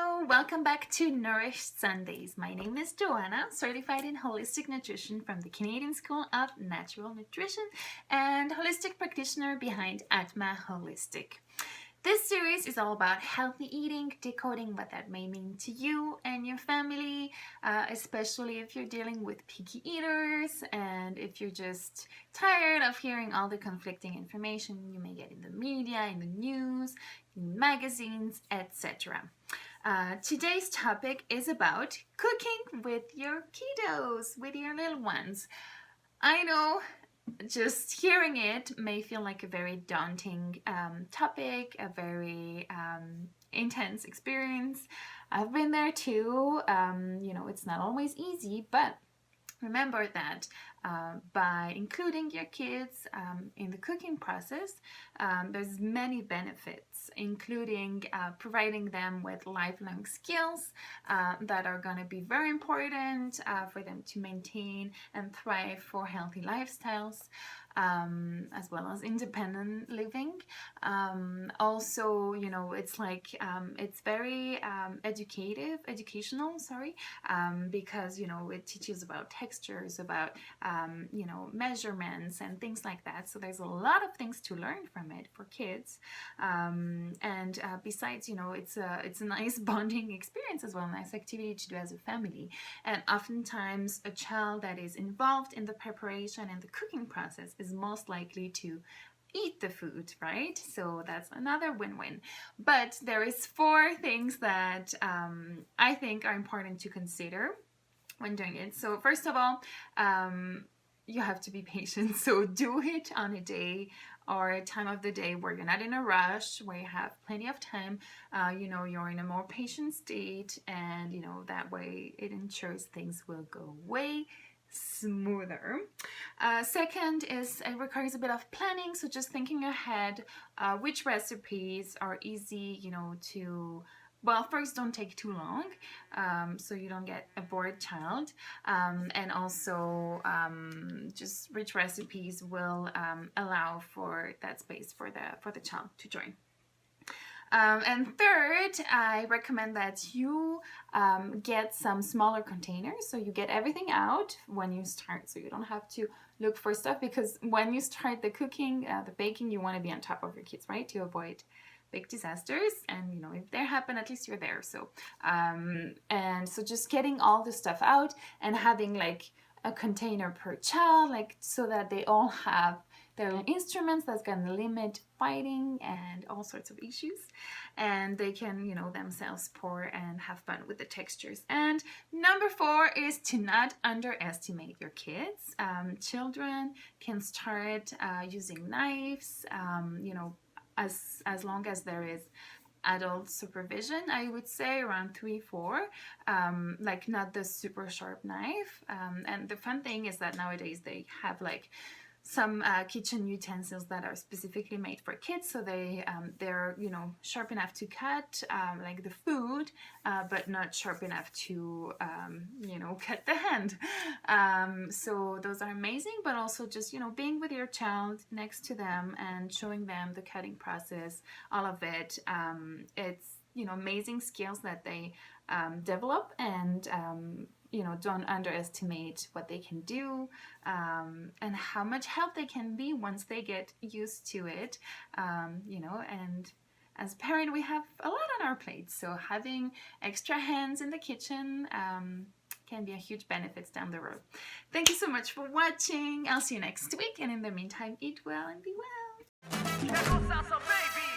Hello, welcome back to Nourished Sundays. My name is Joanna, certified in holistic nutrition from the Canadian School of Natural Nutrition and holistic practitioner behind Atma Holistic. This series is all about healthy eating, decoding what that may mean to you and your family, especially if you're dealing with picky eaters and if you're just tired of hearing all the conflicting information you may get in the media, in the news, in magazines, etc. Today's topic is about cooking with your kiddos, with your little ones. I know just hearing it may feel like a very daunting topic, a very intense experience. I've been there too. It's not always easy, but remember that by including your kids in the cooking process, there's many benefits, including providing them with lifelong skills that are going to be very important for them to maintain and thrive for healthy lifestyles, as well as independent living. Also, it's like it's very educational, because it teaches about textures, about measurements and things like that. So there's a lot of things to learn from it for kids, and besides, it's a nice bonding experience as well, a nice activity to do as a family. And oftentimes a child that is involved in the preparation and the cooking process is most likely to eat the food, right? So that's another win-win. But there is 4 things that I think are important to consider when doing it. So first of all, you have to be patient. So do it on a day or a time of the day where you're not in a rush, where you have plenty of time. You're in a more patient state, and that way it ensures things will go way smoother. Second is it requires a bit of planning, so just thinking ahead which recipes are easy to, well, first, don't take too long so you don't get a bored child, and also just which recipes will allow for that space for the child to join. And third, I recommend that you get some smaller containers, so you get everything out when you start, so you don't have to look for stuff, because when you start the cooking, the baking, you want to be on top of your kids, right, to avoid big disasters. And if they happen, at least you're there. So and so just getting all the stuff out and having like a container per child, like so that they all have their own instruments, that's going to limit fighting and all sorts of issues, and they can themselves pour and have fun with the textures. And number 4 is to not underestimate your kids. Children can start using knives as long as there is adult supervision, I would say around 3-4, like not the super sharp knife. And the fun thing is that nowadays they have like some kitchen utensils that are specifically made for kids, so they're sharp enough to cut like the food, but not sharp enough to cut the hand. So those are amazing, but also just being with your child next to them and showing them the cutting process, all of it. It's amazing skills that they develop, and don't underestimate what they can do, and how much help they can be once they get used to it. And as a parent, we have a lot on our plate, so having extra hands in the kitchen can be a huge benefit down the road. Thank you so much for watching. I'll see you next week, and in the meantime, eat well and be well. Salsa, baby.